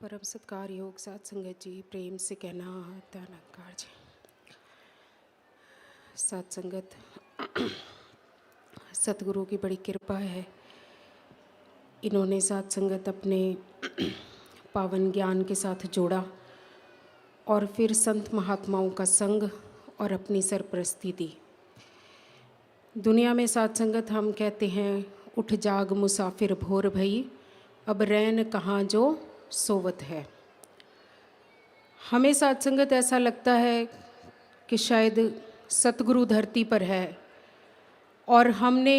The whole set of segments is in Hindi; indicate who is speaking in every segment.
Speaker 1: परम सत्कार योग साथ संगत जी, प्रेम से कहना धन्यकार जी। साथ संगत, सतगुरु की बड़ी कृपा है। इन्होंने साथ संगत अपने पावन ज्ञान के साथ जोड़ा और फिर संत महात्माओं का संग और अपनी सरपरस्ती दी। दुनिया में साथ संगत हम कहते हैं, उठ जाग मुसाफिर भोर भई, अब रैन कहाँ जो सोवत है। हमें साथ संगत ऐसा लगता है कि शायद सतगुरु धरती पर है और हमने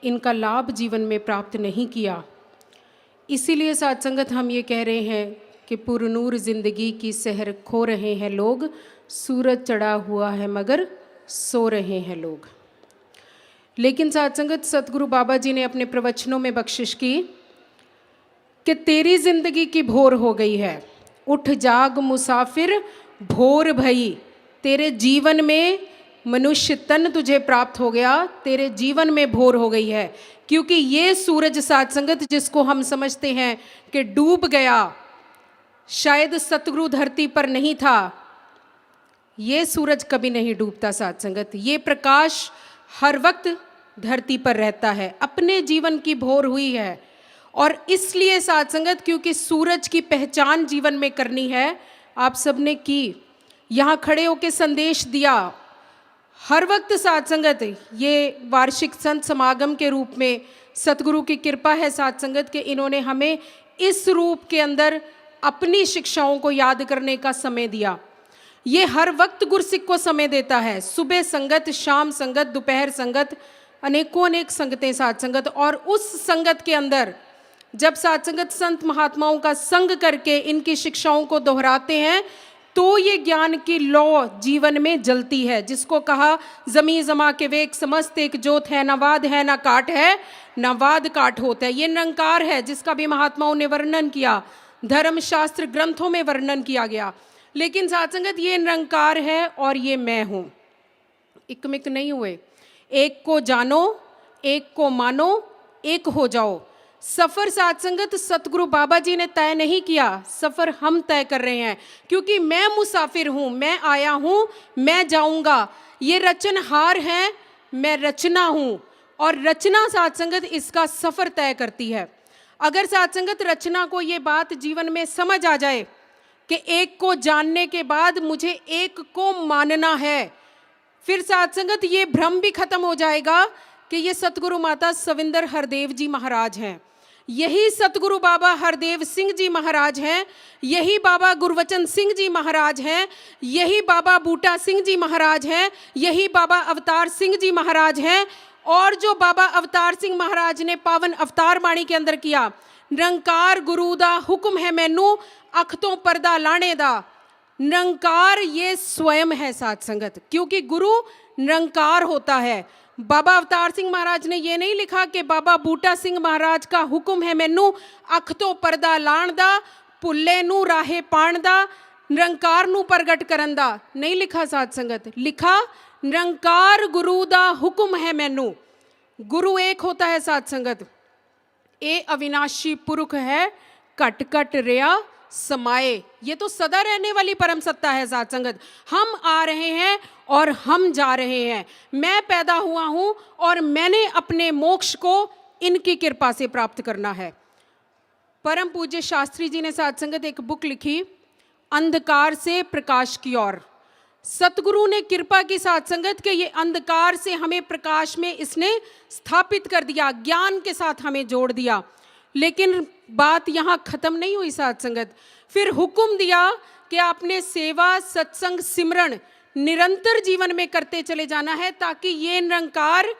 Speaker 1: इनका लाभ जीवन में प्राप्त नहीं किया। इसीलिए साथ संगत हम ये कह रहे हैं कि पुरनूर जिंदगी की सहर खो रहे हैं लोग, सूरज चढ़ा हुआ है मगर सो रहे हैं लोग। लेकिन साथ संगत, सतगुरु बाबा जी ने अपने प्रवचनों में बख्शिश की कि तेरी जिंदगी की भोर हो गई है, उठ जाग मुसाफिर भोर भई। तेरे जीवन में मनुष्य तन तुझे प्राप्त हो गया, तेरे जीवन में भोर हो गई है। क्योंकि ये सूरज साथ संगत जिसको हम समझते हैं कि डूब गया, शायद सतगुरु धरती पर नहीं था, ये सूरज कभी नहीं डूबता साथ संगत। ये प्रकाश हर वक्त धरती पर रहता है। अपने जीवन की भोर हुई है और इसलिए साथ संगत, क्योंकि सूरज की पहचान जीवन में करनी है, आप सबने की, यहाँ खड़े होकर संदेश दिया। हर वक्त साथ संगत, ये वार्षिक संत समागम के रूप में सतगुरु की कृपा है साथ संगत के इन्होंने हमें इस रूप के अंदर अपनी शिक्षाओं को याद करने का समय दिया। ये हर वक्त गुरसिक को समय देता है। सुबह संगत, शाम संगत, दोपहर संगत, अनेकों अनेक संगतें साथ संगत। और उस संगत के अंदर जब साथ संगत संत महात्माओं का संग करके इनकी शिक्षाओं को दोहराते हैं तो ये ज्ञान की लौ जीवन में जलती है। जिसको कहा, जमी जमा के वेग समस्त एक जोत है, ना वाद है ना काट है, ना वाद काट होता है। ये निरंकार है जिसका भी महात्माओं ने वर्णन किया, धर्मशास्त्र ग्रंथों में वर्णन किया गया। लेकिन साथ संगत, ये निरंकार है और ये मैं हूं, इकमिक नहीं हुए। एक को जानो, एक को मानो, एक हो जाओ। सफर साथ संगत सतगुरु बाबा जी ने तय नहीं किया, सफर हम तय कर रहे हैं। क्योंकि मैं मुसाफिर हूं, मैं आया हूं, मैं जाऊंगा। ये रचनहार है, मैं रचना हूं और रचना साथ संगत इसका सफर तय करती है। अगर साथ संगत रचना को ये बात जीवन में समझ आ जाए कि एक को जानने के बाद मुझे एक को मानना है, फिर साथ संगत ये भ्रम भी खत्म हो जाएगा कि ये सतगुरु माता सविंदर हरदेव जी महाराज हैं, यही सतगुरु बाबा हरदेव सिंह जी महाराज हैं, यही बाबा गुरवचन सिंह जी महाराज हैं, यही बाबा बूटा सिंह जी महाराज हैं, यही बाबा अवतार सिंह जी महाराज हैं। और जो बाबा अवतार सिंह महाराज ने पावन अवतार बाणी के अंदर किया, निरंकार गुरु दा हुक्म है मैनू, अख तो पर्दा लाने दा। निरंकार ये स्वयं है साथ संगत, क्योंकि गुरु निरंकार होता है। बाबा अवतार सिंह महाराज ने ये नहीं लिखा कि बाबा बूटा सिंह महाराज का हुक्म है मैनू, अख तो पर्दा लाण दा, भुल्ले नू राहे पाण दा, निरंकार नू प्रगट करन दा। नहीं लिखा साथ संगत, लिखा निरंकार गुरु दा हुक्म है मैनू। गुरु एक होता है साथ संगत, ए अविनाशी पुरुष है, कट कट रिया समाए। ये तो सदा रहने वाली परम सत्ता है साथ संगत। हम आ रहे हैं और हम जा रहे हैं। मैं पैदा हुआ हूं और मैंने अपने मोक्ष को इनकी कृपा से प्राप्त करना है। परम पूज्य शास्त्री जी ने साथ संगत एक बुक लिखी, अंधकार से प्रकाश की ओर। सतगुरु ने कृपा की साथ संगत के ये अंधकार से हमें प्रकाश में इसने स्थापित कर दिया, ज्ञान के साथ हमें जोड़ दिया। लेकिन बात यहाँ खत्म नहीं हुई साथ संगत, फिर हुक्म दिया कि आपने सेवा सत्संग सिमरण निरंतर जीवन में करते चले जाना है, ताकि ये निरंकार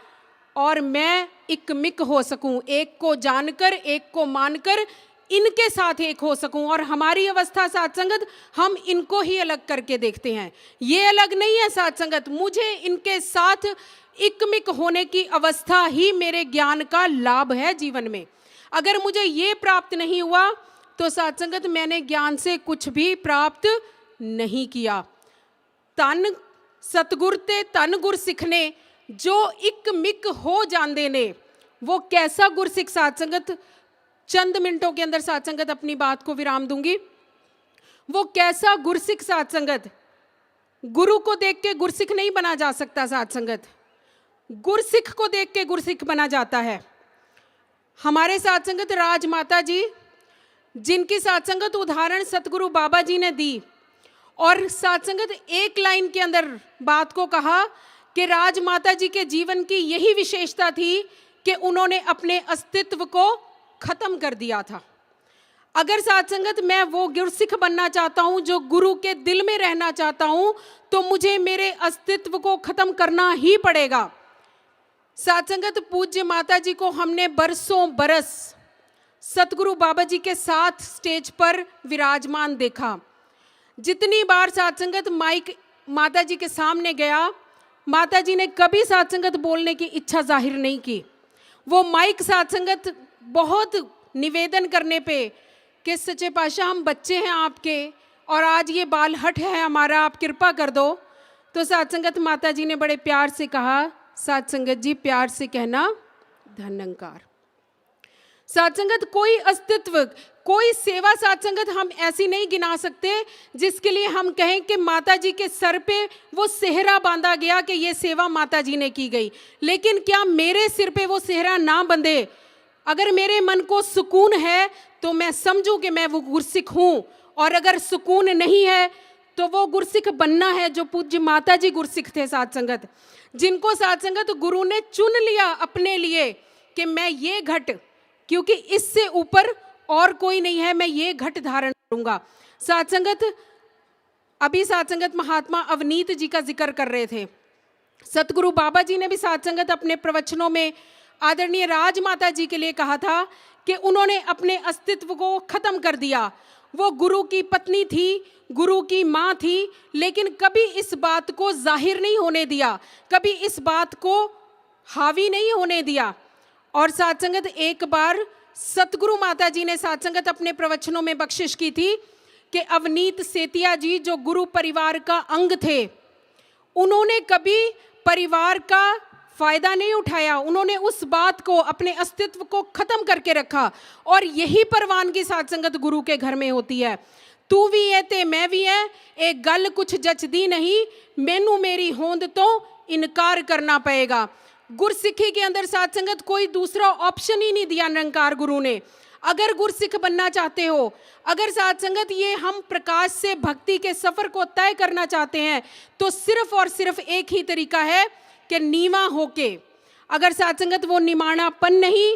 Speaker 1: और मैं इकमिक हो सकूं, एक को जानकर एक को मानकर इनके साथ एक हो सकूं। और हमारी अवस्था साथ संगत, हम इनको ही अलग करके देखते हैं, ये अलग नहीं है साथ संगत। मुझे इनके साथ इकमिक होने की अवस्था ही मेरे ज्ञान का लाभ है जीवन में। अगर मुझे ये प्राप्त नहीं हुआ तो साथ संगत मैंने ज्ञान से कुछ भी प्राप्त नहीं किया। तन सतगुर ते तन गुर सिखने, जो इक मिक हो जांदे ने, वो कैसा गुरसिख साथ संगत। चंद मिनटों के अंदर साथ संगत अपनी बात को विराम दूंगी। वो कैसा गुरसिख साध संगत, गुरु को देख के गुरसिख नहीं बना जा सकता साध संगत, गुरसिख को देख के गुरसिख बना जाता है। हमारे साध संगत राजमाता जी, जिनकी साध संगत उदाहरण सतगुरु बाबा जी ने दी, और साध संगत एक लाइन के अंदर बात को कहा कि राजमाता जी के जीवन की यही विशेषता थी कि उन्होंने अपने अस्तित्व को खत्म कर दिया था। अगर साध संगत मैं वो गुरसिख बनना चाहता हूं, जो गुरु के दिल में रहना चाहता हूं, तो मुझे मेरे अस्तित्व को खत्म करना ही पड़ेगा। साध संगत पूज्य माता जी को हमने बरसों बरस सतगुरु बाबा जी के साथ स्टेज पर विराजमान देखा। जितनी बार साध संगत माइक माता जी के सामने गया, माता जी ने कभी साध संगत बोलने की इच्छा जाहिर नहीं की। वो माइक साध संगत बहुत निवेदन करने पे कि सच्चे पातशाह हम बच्चे हैं आपके और आज ये बाल हट है हमारा, आप कृपा कर दो। तो साध संगत माता जी ने बड़े प्यार से कहा, साध संगत जी प्यार से कहना धन्यंकार। साध संगत कोई अस्तित्व, कोई सेवा साध संगत हम ऐसी नहीं गिना सकते जिसके लिए हम कहें कि माता जी के सर पे वो सेहरा बांधा गया कि ये सेवा माता जी ने की गई। लेकिन क्या मेरे सिर पे वो सेहरा ना बंधे? अगर मेरे मन को सुकून है तो मैं समझूं कि मैं वो गुरसिख हूं, और अगर सुकून नहीं है तो वो गुरसिख बनना है जो पूज्य माता जी गुरसिख थे साध संगत, जिनको साध संगत गुरु ने चुन लिया अपने लिए कि मैं ये घट, क्योंकि इससे ऊपर और कोई नहीं है, मैं ये घट धारण करूंगा। साध संगत अभी साध संगत महात्मा अवनीत जी का जिक्र कर रहे थे। सतगुरु बाबा जी ने भी साध संगत अपने प्रवचनों में आदरणीय राजमाता जी के लिए कहा था कि उन्होंने अपने अस्तित्व को खत्म कर दिया। वो गुरु की पत्नी थी, गुरु की माँ थी, लेकिन कभी इस बात को जाहिर नहीं होने दिया, कभी इस बात को हावी नहीं होने दिया। और साध संगत एक बार सतगुरु माता जी ने साध संगत अपने प्रवचनों में बख्शिश की थी कि अवनीत सेतिया जी जो गुरु परिवार का अंग थे, उन्होंने कभी परिवार का फायदा नहीं उठाया, उन्होंने उस बात को, अपने अस्तित्व को खत्म करके रखा। और यही परवानगी साध संगत गुरु के घर में होती है। तू भी है ते मैं भी है, एक गल कुछ जचदी नहीं, मैनू मेरी होंद तो इनकार करना पड़ेगा। गुरसिखी के अंदर साध संगत कोई दूसरा ऑप्शन ही नहीं दिया निरंकार गुरु ने। अगर गुरसिख बनना चाहते हो, अगर साध संगत ये हम प्रकाश से भक्ति के सफर को तय करना चाहते हैं, तो सिर्फ और सिर्फ एक ही तरीका है कि नीवा होके। अगर साध संगत वो निमाणापन नहीं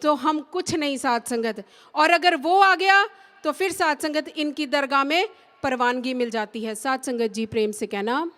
Speaker 1: तो हम कुछ नहीं साध संगत, और अगर वो आ गया तो फिर साध संगत इनकी दरगाह में परवानगी मिल जाती है। साध संगत जी प्रेम से कहना